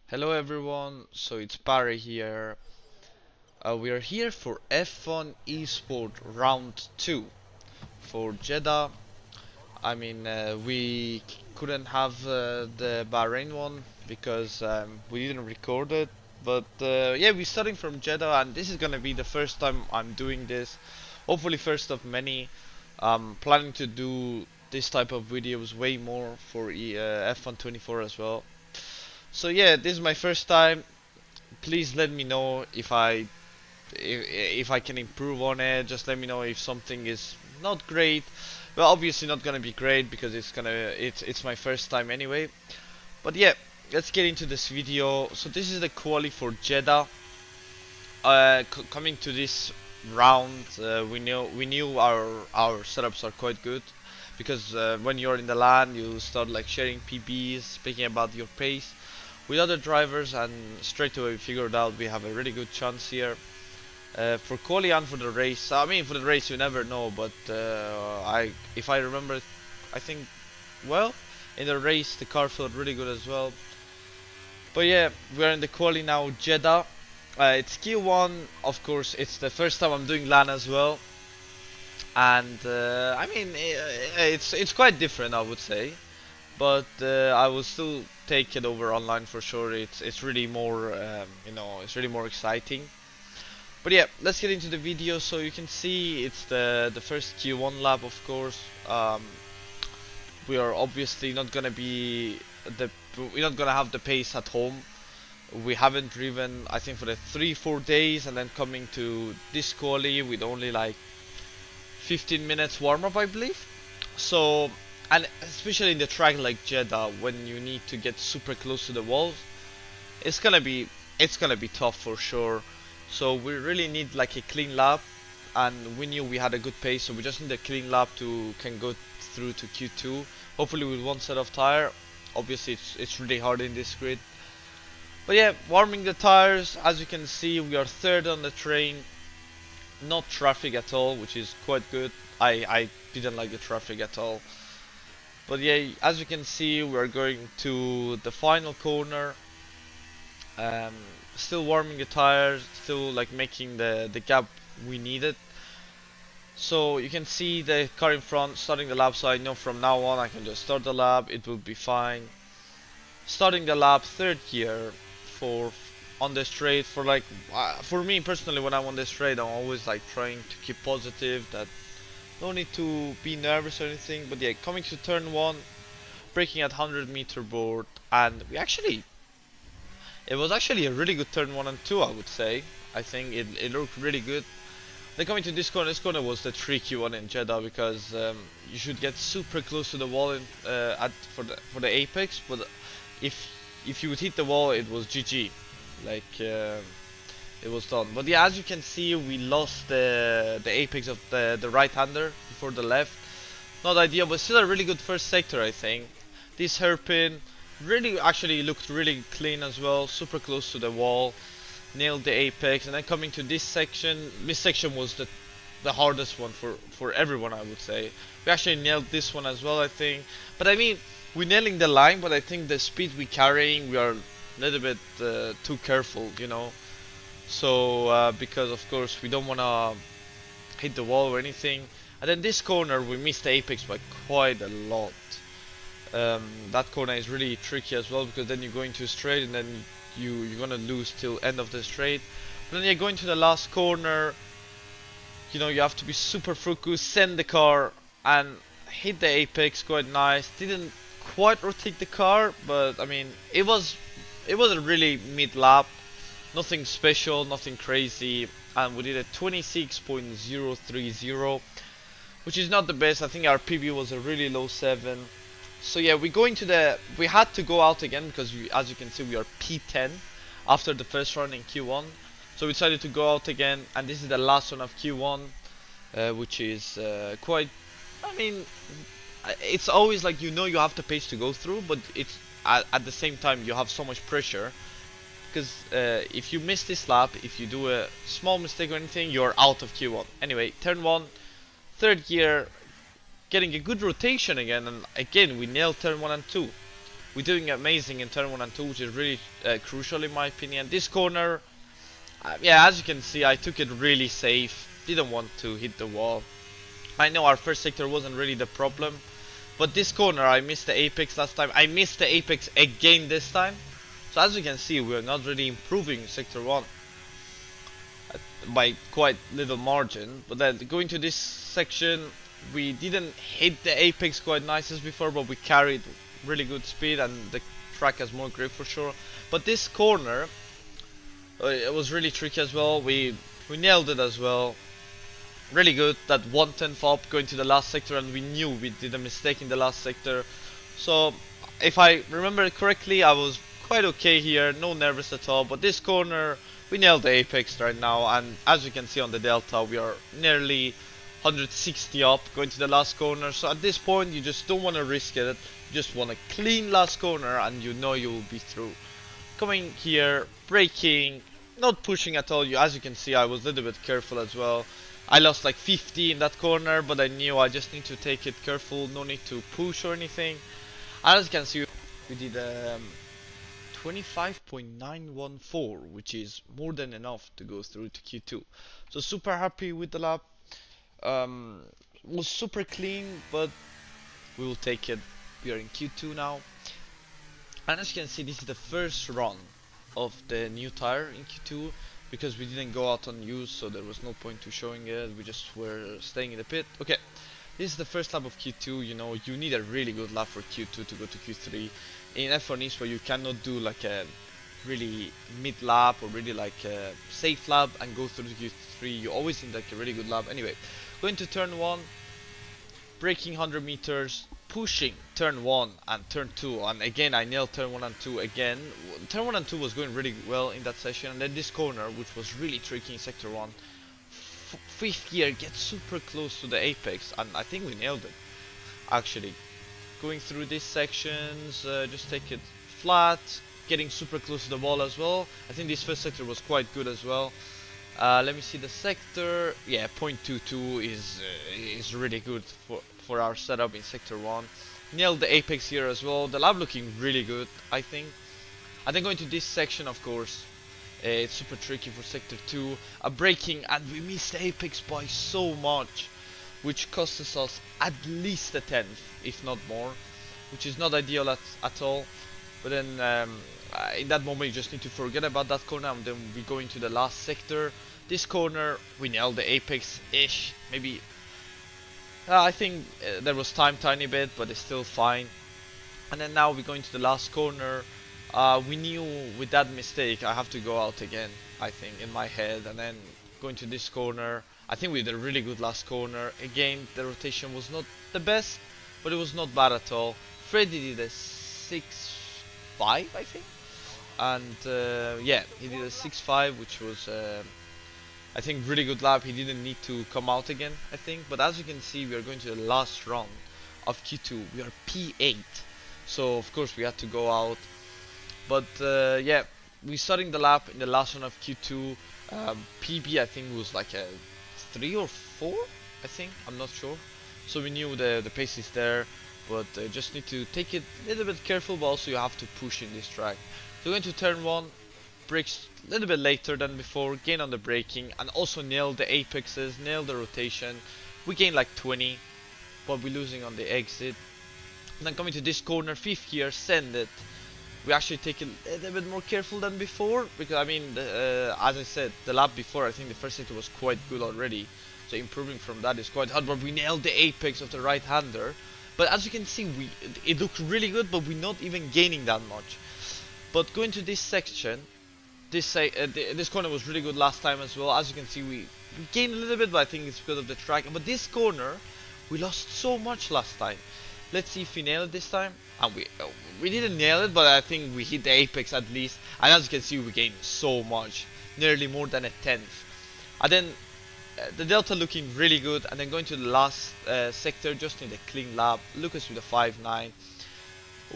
Hello everyone, so it's Barry here. We are here for F1 Esport Round 2 for Jeddah. We couldn't have the Bahrain one because we didn't record it. But yeah, we're starting from Jeddah, and this is gonna be the first time I'm doing this. Hopefully, first of many. I'm planning to do this type of videos way more for F1 24 as well. So yeah, this is my first time. Please let me know if I can improve on it. Just let me know if something is not great. Well, obviously not gonna be great because it's my first time anyway. But yeah, let's get into this video. So this is the quali for Jeddah. Coming to this round, we knew our setups are quite good because when you're in the land, you start like sharing PBs, speaking about your pace with other drivers, and straight away we figured out we have a really good chance here. For quali and for the race, I mean for the race you never know, but if I remember, I think, well, in the race the car felt really good as well. But yeah, we're in the quali now, Jeddah. It's Q1, of course. It's the first time I'm doing LAN as well, and it's quite different, I would say. But I will still take it over online for sure. It's really more, it's really more exciting. But yeah, let's get into the video. So you can see it's the first Q1 lap, of course. We are obviously not gonna be we're not gonna have the pace at home. We haven't driven, I think, for the 3-4 days, and then coming to this quali with only like 15 minutes warm up, I believe. So, and especially in the track like Jeddah, when you need to get super close to the walls, it's gonna be tough for sure. So we really need like a clean lap, and we knew we had a good pace, so we just need a clean lap to can go through to Q2. Hopefully with one set of tire. Obviously it's really hard in this grid. But yeah, warming the tires. As you can see, we are third on the train. Not traffic at all, which is quite good. I didn't like the traffic at all. But yeah, as you can see, we are going to the final corner. Um, Still warming the tires, still like making the gap we needed. So you can see the car in front starting the lap, so I know from now on I can just start the lap, it will be fine. Starting the lap, third gear for on the straight. For like for me personally, when I'm on the straight, I'm always like trying to keep positive, that no need to be nervous or anything. But yeah, coming to turn one, braking at 100-meter board, and it was actually a really good turn 1 and 2, I would say. I think it looked really good. Then coming to this corner was the tricky one in Jeddah, because you should get super close to the wall for the apex, but if you would hit the wall, it was GG, like it was done. But yeah, as you can see, we lost the apex of the right-hander before the left. Not ideal, but still a really good first sector, I think. This hairpin really actually looked really clean as well, super close to the wall, nailed the apex. And then coming to this section was the hardest one for everyone, I would say. We actually nailed this one as well, I think. But I mean, we're nailing the line, but I think the speed we're carrying, we are a little bit too careful, you know. So because of course we don't want to hit the wall or anything. And then this corner we missed the apex by quite a lot. That corner is really tricky as well, because then you go into a straight and then you're gonna lose till end of the straight. But then you're going to the last corner, you know, you have to be super focused, send the car and hit the apex quite nice. Didn't quite rotate the car, but I mean it was a really mid lap, nothing special, nothing crazy, and we did a 26.030, which is not the best. I think our PB was a really low 7. So yeah, we had to go out again because as you can see, we are P10 after the first run in Q1. So we decided to go out again, and this is the last one of Q1, which is quite. I mean, it's always like, you know, you have the pace to go through, but it's at the same time you have so much pressure, because if you miss this lap, if you do a small mistake or anything, you're out of Q1. Anyway, turn 1, third gear, getting a good rotation again, and again we nailed turn 1 and 2. we're doing amazing in turn 1 and 2, which is really crucial in my opinion. This corner, yeah, as you can see, I took it really safe, didn't want to hit the wall. I know our first sector wasn't really the problem, but this corner I missed the apex last time, I missed the apex again this time. So as you can see, we're not really improving sector 1 by quite little margin. But then going to this section, we didn't hit the apex quite nice as before, but we carried really good speed and the track has more grip for sure. But this corner, it was really tricky as well. We nailed it as well. Really good, that 1/10 up going to the last sector, and we knew we did a mistake in the last sector. So if I remember correctly, I was quite okay here, no nervous at all. But this corner, we nailed the apex right now, and as you can see on the delta, we are nearly 160 up going to the last corner. So at this point, you just don't want to risk it. You just want a clean last corner, and you know you will be through. Coming here, braking, not pushing at all. As you can see, I was a little bit careful as well. I lost like 50 in that corner, but I knew I just need to take it careful, no need to push or anything. And as you can see, we did 25.914, which is more than enough to go through to Q2. So super happy with the lap. Was super clean, but we will take it. We are in Q2 now. And as you can see, this is the first run of the new tire in Q2, because we didn't go out on use, so there was no point to showing it. We just were staying in the pit. Okay, this is the first lap of Q2. You know, you need a really good lap for Q2 to go to Q3. In F1 East, where you cannot do like a really mid lap or really like a safe lap and go through to Q3. You always need like a really good lap. Anyway, going to turn 1, braking 100 meters, pushing turn 1 and turn 2, and again I nailed turn 1 and 2 again. Turn 1 and 2 was going really well in that session, and then this corner, which was really tricky in sector 1, fifth gear gets super close to the apex, and I think we nailed it actually. Going through these sections, just take it flat, getting super close to the wall as well. I think this first sector was quite good as well. Let me see the sector. Yeah, 0.22 is really good for our setup in sector 1. Nailed the apex here as well. The lap looking really good, I think. And then going to this section, of course, it's super tricky for sector 2. Braking, and we missed the apex by so much, which cost us at least a 10th, if not more, which is not ideal at all. But then in that moment, you just need to forget about that corner, and then we go into the last sector. This corner, we nailed the apex-ish, maybe. I think there was time tiny bit, but it's still fine. And then now we go into the last corner. We knew with that mistake I have to go out again, I think, in my head. And then going to this corner, I think we did a really good last corner. Again, the rotation was not the best, but it was not bad at all. Freddy did a 6.5, I think. And yeah, he did a 6.5, which was I think really good lap. He didn't need to come out again, I think. But as you can see, we are going to the last round of Q2. We are P8, so of course we had to go out. But yeah, we starting the lap in the last round of Q2. PB I think was like a 3 or 4, I think, I'm not sure. So we knew the pace is there, but just need to take it a little bit careful, but also you have to push in this track. So going to turn 1, brakes a little bit later than before, gain on the braking, and also nail the apexes, nail the rotation. We gain like 20, but we're losing on the exit. And then coming to this corner, 5th gear, send it. We actually take it a little bit more careful than before, because I mean, as I said, the lap before, I think the first sector was quite good already. So improving from that is quite hard, but we nailed the apex of the right-hander. But as you can see, it looked really good, but we're not even gaining that much. But going to this section, this corner was really good last time as well. As you can see, we gained a little bit, but I think it's because of the track. But this corner, we lost so much last time. Let's see if we nail it this time. And we didn't nail it, but I think we hit the apex at least. And as you can see, we gained so much, nearly more than a 10th. And then the delta looking really good. And then going to the last sector, just need a clean lap. Lucas with a 5.9.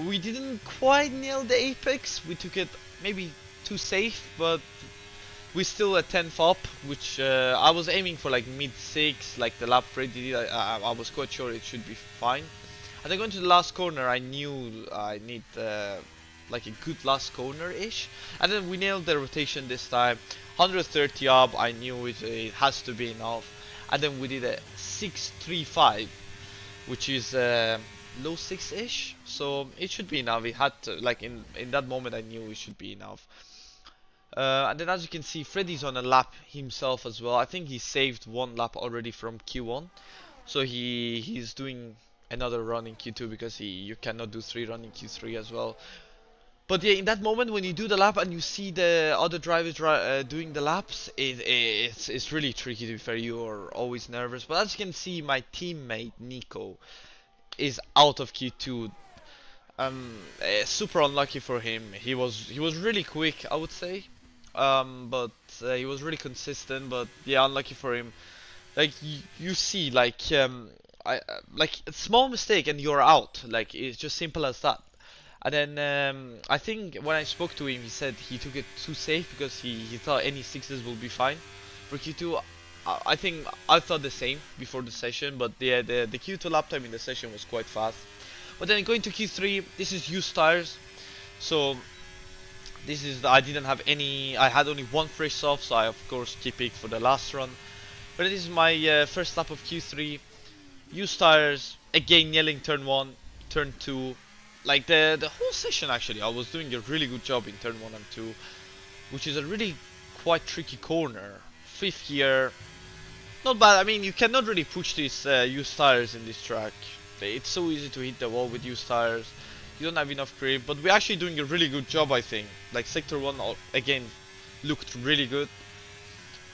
We didn't quite nail the apex. We took it maybe too safe, but we still a 10th up, which I was aiming for like mid 6, like the lap Freddy did. I was quite sure it should be fine. And then going to the last corner, I knew I need like a good last corner-ish. And then we nailed the rotation this time. 130 up, I knew it has to be enough. And then we did a 635, which is low 6-ish. So it should be enough. It had to, like in that moment I knew it should be enough. And then as you can see, Freddy's on a lap himself as well. I think he saved one lap already from Q1. So he's doing another run in Q2 because you cannot do 3 run in Q3 as well. But yeah, in that moment when you do the lap and you see the other drivers doing the laps, it's really tricky. To be fair, you are always nervous. But as you can see, my teammate Nico is out of Q2. Super unlucky for him. He was really quick, I would say. But he was really consistent. But yeah, unlucky for him. Like you see, like a small mistake and you're out. Like it's just simple as that. And then I think when I spoke to him, he said he took it too safe because he thought any sixes will be fine. For Q2, I think I thought the same before the session, but the Q2 lap time in the session was quite fast. But then going to Q3, this is used tires, so this is I didn't have any. I had only one fresh soft, so I of course keep it for the last run. But this is my first lap of Q3. Used tires again, nailing turn 1, turn 2. Like the whole session actually, I was doing a really good job in turn 1 and 2, which is a really quite tricky corner. 5th gear, not bad. I mean, you cannot really push these used tires in this track. It's so easy to hit the wall with used tires. You don't have enough grip, but we're actually doing a really good job, I think. Like sector 1 again looked really good.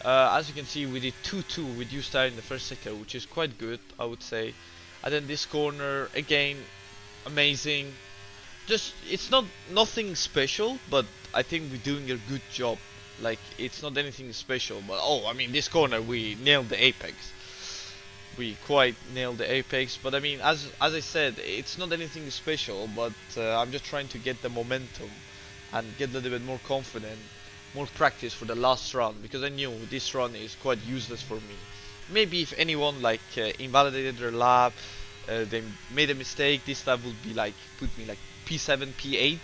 As you can see, we did 2-2 with used tire in the first sector, which is quite good, I would say. And then this corner again, amazing. Just it's nothing special, but I think we're doing a good job. Like it's not anything special, but oh, I mean this corner we nailed the apex. We quite nailed the apex, but I mean as I said, it's not anything special, but I'm just trying to get the momentum and get a little bit more confident, more practice for the last run, because I knew this run is quite useless for me. Maybe if anyone like invalidated their lap, they made a mistake, this lap would be like put me like P7, P8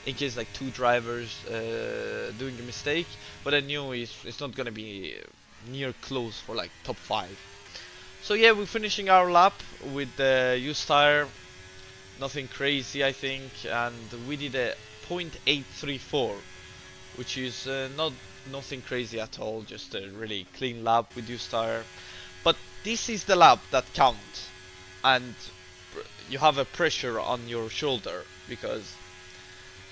in case like 2 drivers doing a mistake, but I knew it's not gonna be near close for like top 5. So yeah, we're finishing our lap with the used tire, nothing crazy I think, and we did a 0.834, which is nothing crazy at all, just a really clean lap with used tire. But this is the lap that counts, and you have a pressure on your shoulder because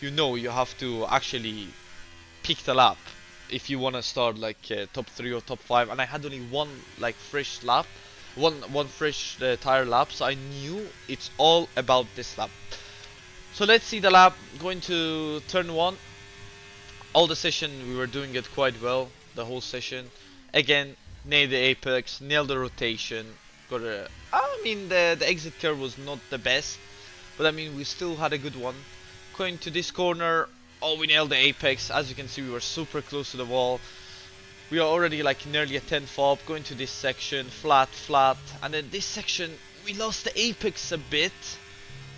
you know you have to actually pick the lap if you want to start like top 3 or top 5. And I had only one like fresh lap, one fresh tire lap, so I knew it's all about this lap. So let's see the lap. Going to turn 1. All the session we were doing it quite well, the whole session. Again, nailed the apex, nailed the rotation. Got a, I mean the exit curve was not the best, but I mean we still had a good one. Going to this corner, oh, we nailed the apex. As you can see, we were super close to the wall. We are already like nearly a 10 fob. Going to this section, flat, and then this section we lost the apex a bit,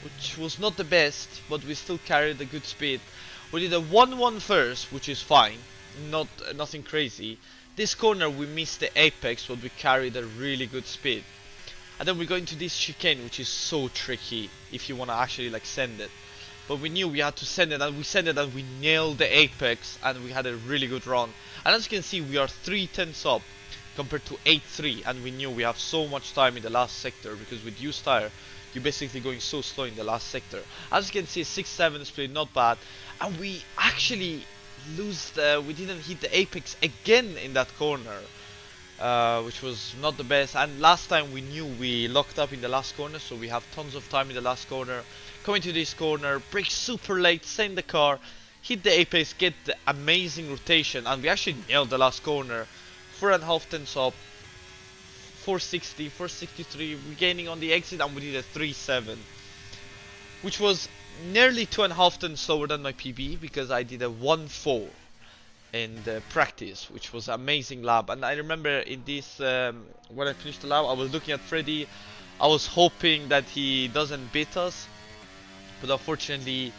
which was not the best, but we still carried a good speed. We did a 1-1 first, which is fine, nothing crazy. This corner we missed the apex, but we carried a really good speed. And then we go into this chicane, which is so tricky if you want to actually like send it. But we knew we had to send it, and we sent it, and we nailed the apex, and we had a really good run. And as you can see, we are 3/10 up compared to 8-3, and we knew we have so much time in the last sector, because with used tire, you're basically going so slow in the last sector. As you can see, 6-7 split, not bad. And we actually we didn't hit the apex again in that corner, which was not the best. And last time we knew we locked up in the last corner, so we have tons of time in the last corner. Coming to this corner, brake super late, send the car, hit the apex, get the amazing rotation, and we actually nailed the last corner. 4.5 tenths up, 460, 463, regaining on the exit, and we did a 3.7, which was nearly 2.5 tenths slower than my PB, because I did a 1.4. in the practice, which was amazing lap. And I remember in this when I finished the lap, I was looking at Freddy. I was hoping that he doesn't beat us, but unfortunately,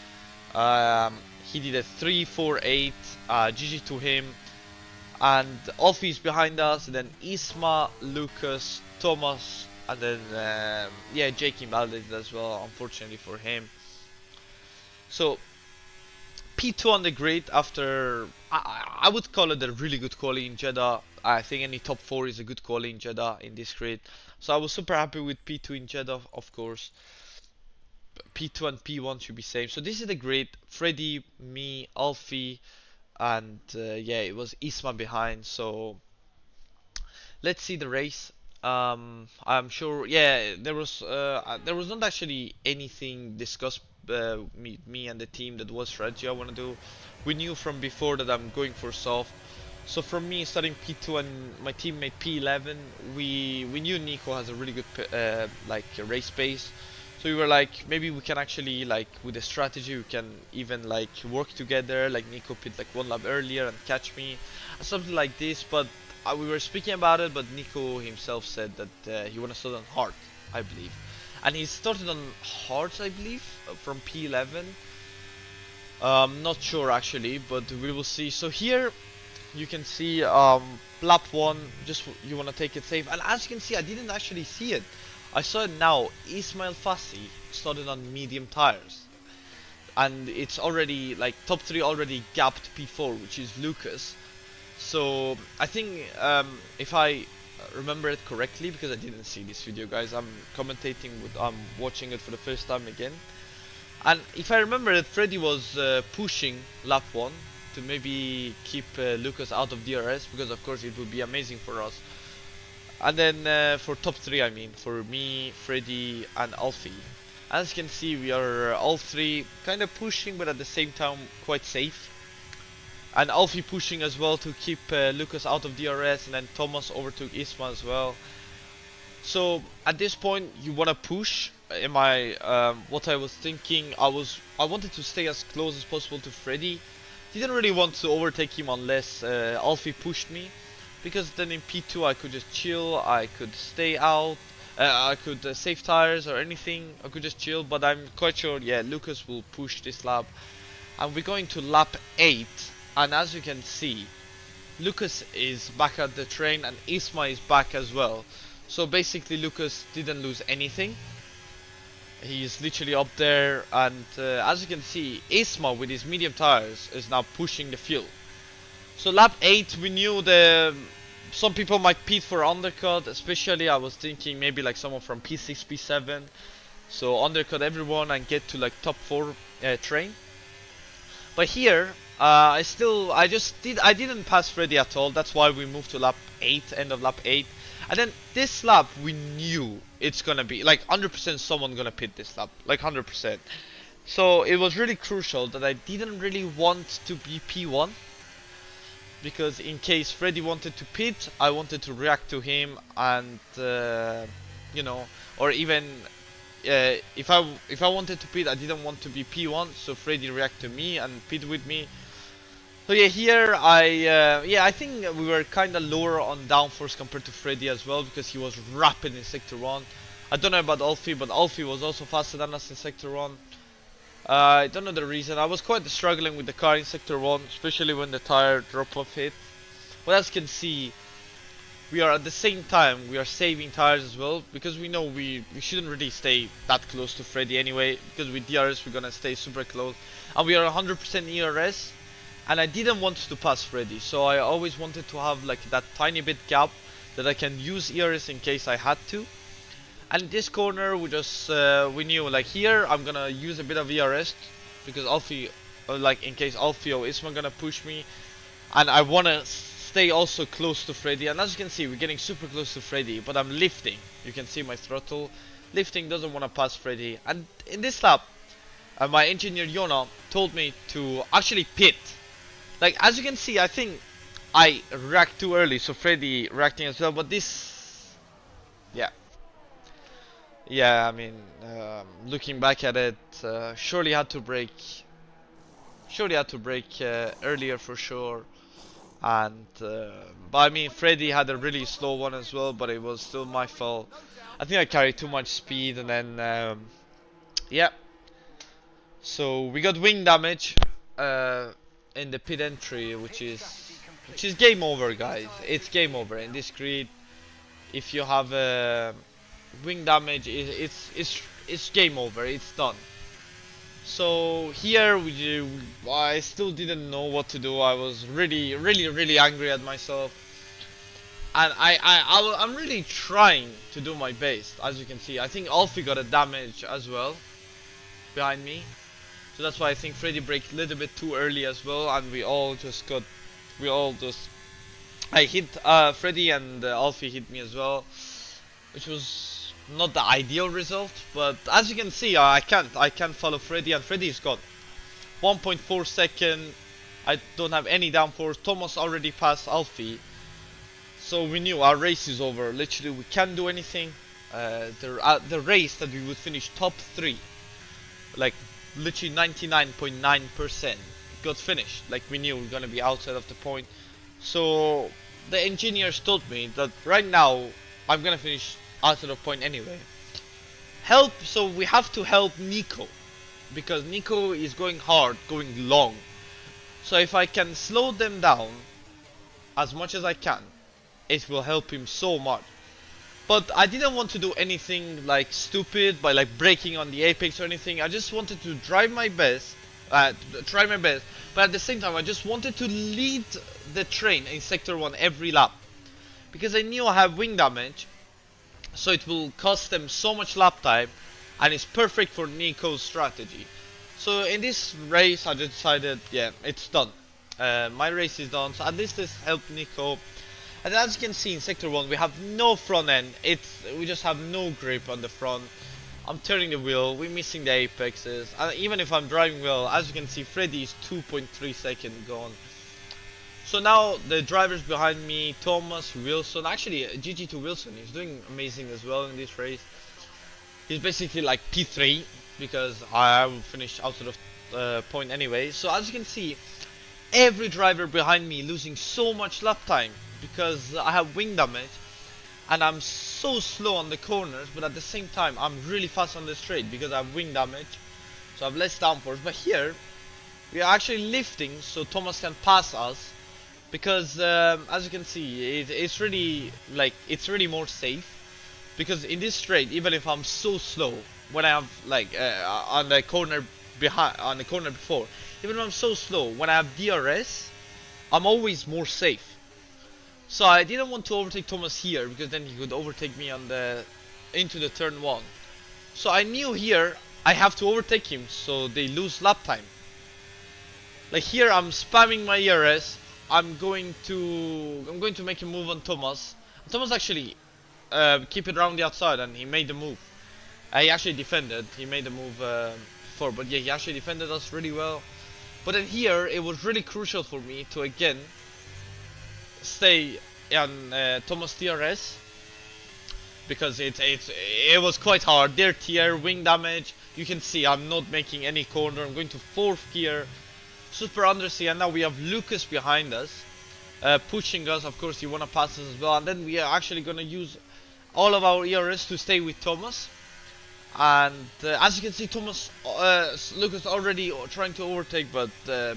um, he did a 3-4-8. GG to him. And Alfie's behind us, and then Isma, Lucas, Thomas, and then yeah, Jake Valdez as well. Unfortunately for him. So P2 on the grid after I would call it a really good quality in Jeddah. I think any top 4 is a good quality in Jeddah in this grid. So I was super happy with P2 in Jeddah, of course. P2 and P1 should be same. So this is the grid. Freddy, me, Alfie, and yeah, it was Isma behind. So let's see the race. I'm sure. Yeah, there was not actually anything discussed. Me and the team that was strategy I want to do. We knew from before that I'm going for soft. So from me starting P2 and my teammate P11, we knew Nico has a really good like race pace. So we were like, maybe we can actually like with a strategy we can even like work together. Like Nico pit like 1 lap earlier and catch me, something like this. But we were speaking about it, but Nico himself said that he wanna start on hard, I believe, and he started on hard, I believe, from P11. Not sure actually, but we will see. So here you can see lap 1, just you want to take it safe, and as you can see I didn't actually see it. I saw it now. Ismail Fassi started on medium tires, and it's already like top 3 already gapped P4, which is Lucas. So I think if I remember it correctly, because I didn't see this video, guys, I'm commentating with I'm watching it for the first time again. And if I remember it, Freddy was pushing lap 1 to maybe keep Lucas out of DRS, because of course it would be amazing for us. And then for top 3, I mean, for me, Freddy and Alfie. As you can see, we are all 3 kind of pushing, but at the same time quite safe. And Alfie pushing as well to keep Lucas out of DRS, and then Thomas overtook Isma as well. So at this point you want to push. In my what I was thinking, I wanted to stay as close as possible to Freddy. Didn't really want to overtake him unless Alfie pushed me, because then in P2 I could just chill, I could stay out, I could save tires or anything, I could just chill. But I'm quite sure, yeah, Lucas will push this lap, and we're going to lap 8, and as you can see, Lucas is back at the train and Isma is back as well. So basically Lucas didn't lose anything. He's literally up there, and as you can see, Isma with his medium tires is now pushing the field. So lap 8, we knew some people might pit for undercut, especially I was thinking maybe like someone from P6, P7. So undercut everyone and get to like top 4 train. But here, I didn't pass Freddy at all. That's why we moved to lap 8, end of lap 8. And then this lap, we knew it's gonna be like 100% someone gonna pit this lap, like 100%. So it was really crucial that I didn't really want to be P1, because in case Freddy wanted to pit, I wanted to react to him, and you know, or even if I wanted to pit, I didn't want to be P1, so Freddy react to me and pit with me. So yeah, here I think we were kind of lower on downforce compared to Freddy as well, because he was rapid in sector 1. I don't know about Alfie, but Alfie was also faster than us in sector 1. I don't know the reason. I was quite struggling with the car in sector 1, especially when the tire drop off hit. But as you can see, we are at the same time, we are saving tires as well, because we know we shouldn't really stay that close to Freddy anyway, because with DRS we're gonna stay super close. And we are 100% ERS. And I didn't want to pass Freddy, so I always wanted to have like that tiny bit gap that I can use ERS in case I had to. And this corner we just we knew like here I'm gonna use a bit of ERS, because Alfie, like in case Alfie or Isma gonna push me, and I wanna stay also close to Freddy. And as you can see, we're getting super close to Freddy, but I'm lifting. You can see my throttle lifting, doesn't want to pass Freddy. And in this lap, my engineer Yona told me to actually pit. Like as you can see, I think I react too early, so Freddy reacting as well. But this, yeah, I mean, looking back at it, surely had to brake. Sure, he had to break earlier for sure. And but I mean, Freddy had a really slow one as well, but it was still my fault. I think I carried too much speed, and then yeah. So we got wing damage uh, in the pit entry, which is game over, guys. It's game over in this grid. If you have wing damage, it's game over. It's done. So here I still didn't know what to do. I was really angry at myself, and I'm really trying to do my best. As you can see, I think Alfie got a damage as well behind me, so that's why I think Freddy braked a little bit too early as well, and we all just I hit Freddy, and Alfie hit me as well, which was not the ideal result. But as you can see, I can't follow Freddy, and Freddy's got 1.4 second. I don't have any downforce. Thomas already passed Alfie, so we knew our race is over. Literally, we can't do anything. The race that we would finish top 3, like literally 99.9% got finished. Like we knew we were gonna be outside of the point. So the engineers told me that right now I'm gonna finish outside of point anyway. So we have to help Nico, because Nico is going hard, going long. So if I can slow them down as much as I can, it will help him so much. But I didn't want to do anything like stupid by like braking on the apex or anything. I just wanted to try my best. But at the same time I just wanted to lead the train in sector 1 every lap, because I knew I have wing damage, so it will cost them so much lap time, and it's perfect for Nico's strategy. So in this race I just decided, yeah, it's done. My race is done, so at least this helped Nico. And as you can see in sector 1, we have no front end. We just have no grip on the front. I'm turning the wheel, we're missing the apexes. And even if I'm driving well, as you can see, Freddy is 2.3 seconds gone. So now the drivers behind me, Thomas, Wilson, actually GG to Wilson, he's doing amazing as well in this race. He's basically like P3, because I will finish outside of point anyway. So as you can see, every driver behind me losing so much lap time, because I have wing damage and I'm so slow on the corners, but at the same time I'm really fast on the straight because I have wing damage, so I have less downforce. But here we are actually lifting so Thomas can pass us, because as you can see, it's really more safe, because in this straight, even if I'm so slow when I have like on the corner before, even if I'm so slow when I have DRS, I'm always more safe. So I didn't want to overtake Thomas here, because then he could overtake me into the turn 1. So I knew here I have to overtake him so they lose lap time. Like here I'm spamming my ERS. I'm going to make a move on Thomas. Thomas actually keep it around the outside, and he made the move. He actually defended. He made the move before, but yeah, he actually defended us really well. But then here it was really crucial for me to again stay on Thomas TRS, because it was quite hard. Their tier, wing damage, you can see I'm not making any corner. I'm going to 4th gear, super undersea, and now we have Lucas behind us, pushing us. Of course, you want to pass us as well, and then we are actually going to use all of our ERS to stay with Thomas. And as you can see, Lucas already trying to overtake, but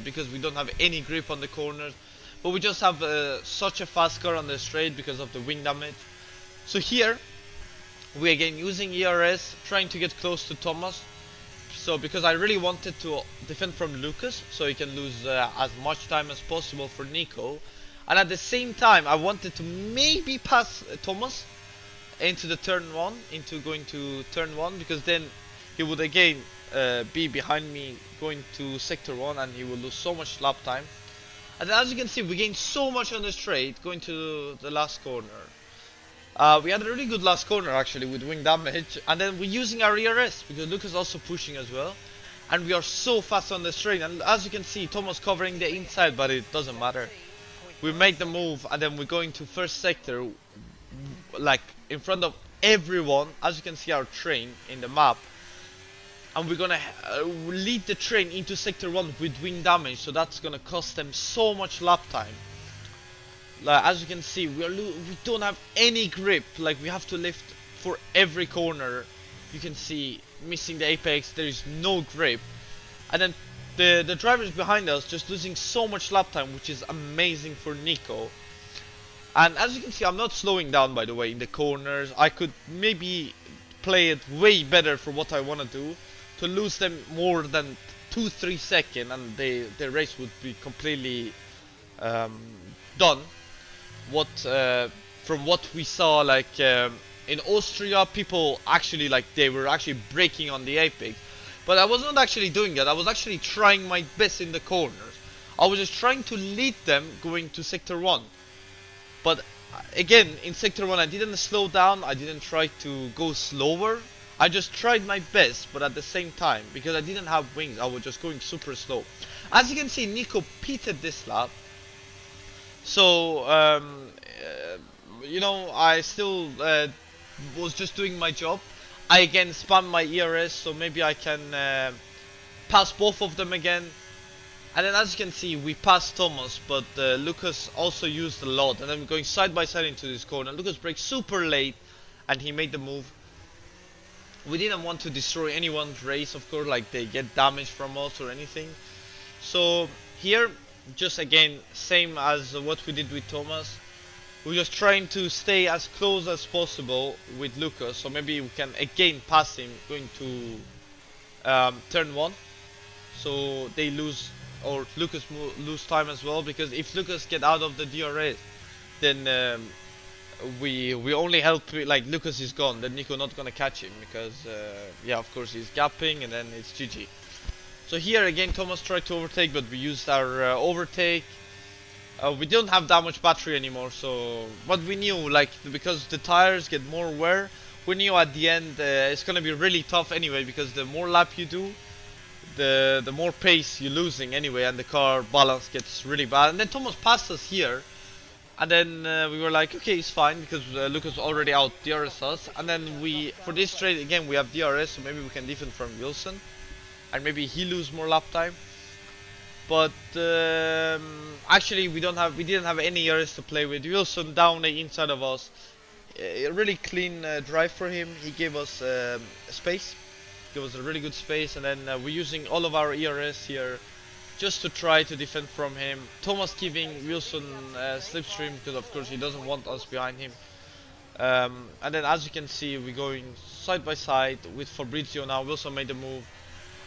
because we don't have any grip on the corners. But we just have such a fast car on the straight because of the wing damage. So here we again using ERS, trying to get close to Thomas. So because I really wanted to defend from Lucas, so he can lose as much time as possible for Nico. And at the same time I wanted to maybe pass Thomas into the turn 1, into going to turn 1, because then he would again be behind me going to sector 1, and he will lose so much lap time. And as you can see, we gained so much on the straight going to the last corner. We had a really good last corner actually with wing damage, and then we're using our ERS because Lucas is also pushing as well, and we are so fast on the straight. And as you can see, Thomas covering the inside, but it doesn't matter. We make the move, and then we're going to first sector, like in front of everyone. As you can see, our train in the map, and we're gonna lead the train into sector 1 with wing damage, so that's gonna cost them so much lap time. Like, as you can see, we don't have any grip. Like, we have to lift for every corner. You can see missing the apex, there is no grip, and then the drivers behind us just losing so much lap time, which is amazing for Nico. And as you can see, I'm not slowing down, by the way, in the corners. I could maybe play it way better for what I want to do, to lose them more than 2-3 seconds, and the race would be completely done. What from what we saw, like in Austria, people actually, like, they were actually braking on the apex, but I was not actually doing that. I was actually trying my best in the corners. I was just trying to lead them going to sector 1. But again, in sector 1 I didn't slow down, I didn't try to go slower. I just tried my best, but at the same time, because I didn't have wings, I was just going super slow. As you can see, Nico pitted this lap. So, you know, I still was just doing my job. I again spammed my ERS, so maybe I can pass both of them again. And then as you can see, we passed Thomas, but Lucas also used a lot. And then we're going side by side into this corner. Lucas brakes super late, and he made the move. We didn't want to destroy anyone's race, of course, like they get damage from us or anything. So here, just again, same as what we did with Thomas. We're just trying to stay as close as possible with Lucas, so maybe we can again pass him going to turn 1. So they lose, or Lucas lose time as well, because if Lucas get out of the DRS, then we only help, like, Lucas is gone, then Nico not gonna catch him, because yeah, of course he's gapping, and then it's GG. So here again, Thomas tried to overtake, but we used our overtake. We don't have that much battery anymore, so, but we knew, like, because the tires get more wear, we knew at the end it's gonna be really tough anyway, because the more lap you do, the more pace you're losing anyway, and the car balance gets really bad. And then Thomas passed us here, and then we were like, okay, it's fine, because Lucas already out DRS us. And then we, for this straight again, we have DRS, so maybe we can defend from Wilson, and maybe he lose more lap time. But actually we didn't have any ERS to play with. Wilson down the inside of us, a really clean drive for him. He gave us space, gave us a really good space, and then we're using all of our ERS here just to try to defend from him. Thomas giving Wilson slipstream, because of course he doesn't want us behind him. And then as you can see, we're going side by side with Fabrizio now. Wilson made the move.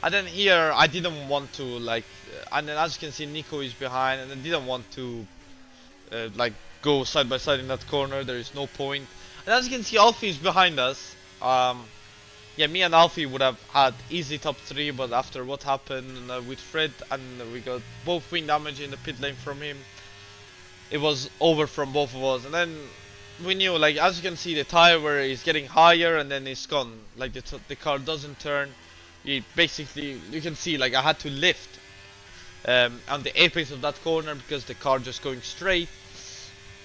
And then here I didn't want to, like, and then as you can see, Nico is behind, and I didn't want to like go side by side in that corner. There is no point. And as you can see, Alfie is behind us. Yeah, me and Alfie would have had easy top 3, but after what happened with Fred, and we got both wing damage in the pit lane from him, it was over from both of us. And then we knew, like, as you can see, the tire wear is getting higher, and then it's gone. Like, the car doesn't turn. It basically, you can see, like, I had to lift on the apex of that corner, because the car just going straight.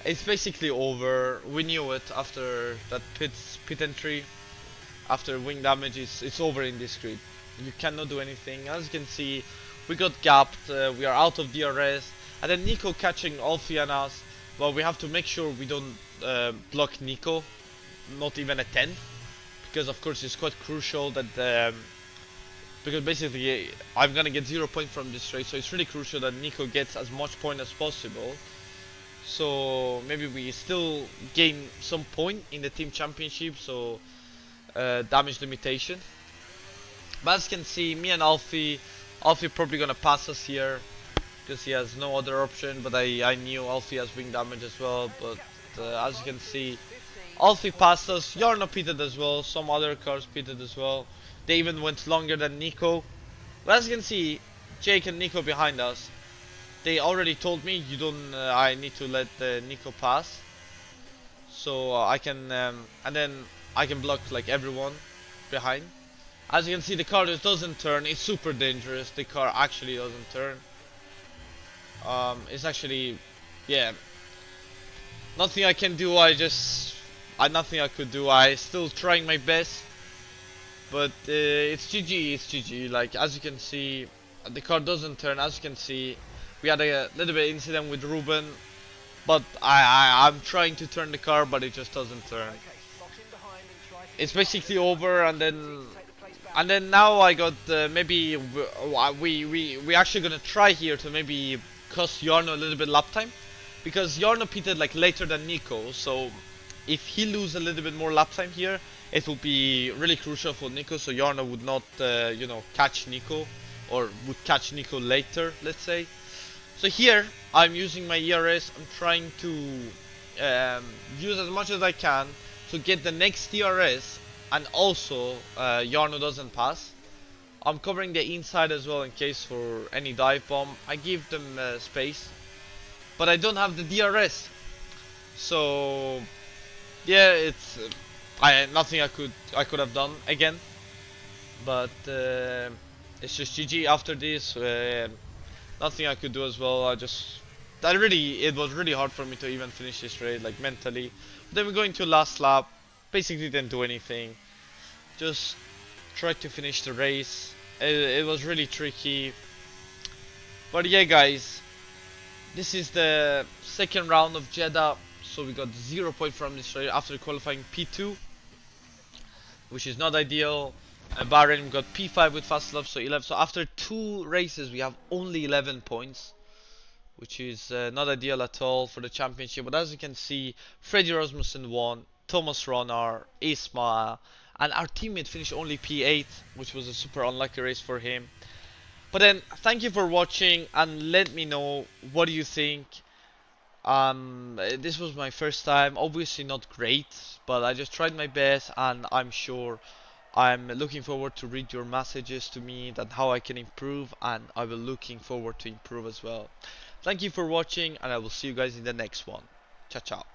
It's basically over. We knew it after that pit entry. After wing damage, it's over in this grid. You cannot do anything. As you can see, we got gapped. We are out of DRS, and then Nico catching Alfie and us. Well, we have to make sure we don't block Nico, not even a 10, because of course it's quite crucial that. Because basically I'm gonna get 0 point from this race, so it's really crucial that Nico gets as much point as possible. So maybe we still gain some point in the team championship, so damage limitation. But as you can see, me and Alfie probably gonna pass us here, because he has no other option. But I knew Alfie has wing damage as well. But as you can see, Alfie passed us. Jarno pitted as well. Some other cars pitted as well. They even went longer than Nico. But as you can see, Jake and Nico behind us, they already told me you don't. I need to let Nico pass, so I can, and then I can block, like, everyone behind. As you can see, the car just doesn't turn. It's super dangerous. The car actually doesn't turn. It's actually, yeah, nothing I can do. Nothing I could do. I still trying my best. But it's GG, it's GG. Like as you can see, the car doesn't turn. As you can see, we had a little bit incident with Ruben, but I'm trying to turn the car, but it just doesn't turn. It's basically over, and then now I got maybe we actually gonna try here to maybe cost Yarno a little bit lap time, because Yarno pitted like later than Nico, so if he lose a little bit more lap time here, it will be really crucial for Nico, so Yarno would not you know, catch Nico, or would catch Nico later, let's say. So here I'm using my ERS. I'm trying to use as much as I can to get the next ERS, and also Yarno doesn't pass. I'm covering the inside as well in case for any dive bomb. I give them space, but I don't have the DRS. So yeah, it's nothing I could have done again. But it's just GG after this. Nothing I could do as well. It was really hard for me to even finish this raid, like mentally. Then we're going to last lap. Basically didn't do anything. Just tried to finish the race. It was really tricky. But yeah, guys, this is the second round of Jeddah. So we got 0 point from this raid after qualifying P2, which is not ideal. Bahrain got P5 with fast lap, so 11. So after 2 races, we have only 11 points, which is not ideal at all for the championship. But as you can see, Freddy Rasmussen won, Thomas Ronar, Isma, and our teammate finished only P8, which was a super unlucky race for him. But then, thank you for watching, and let me know what do you think. This was my first time, obviously not great, but I just tried my best, and I'm sure I'm looking forward to read your messages to me that how I can improve, and I will looking forward to improve as well. Thank you for watching, and I will see you guys in the next one. Ciao ciao.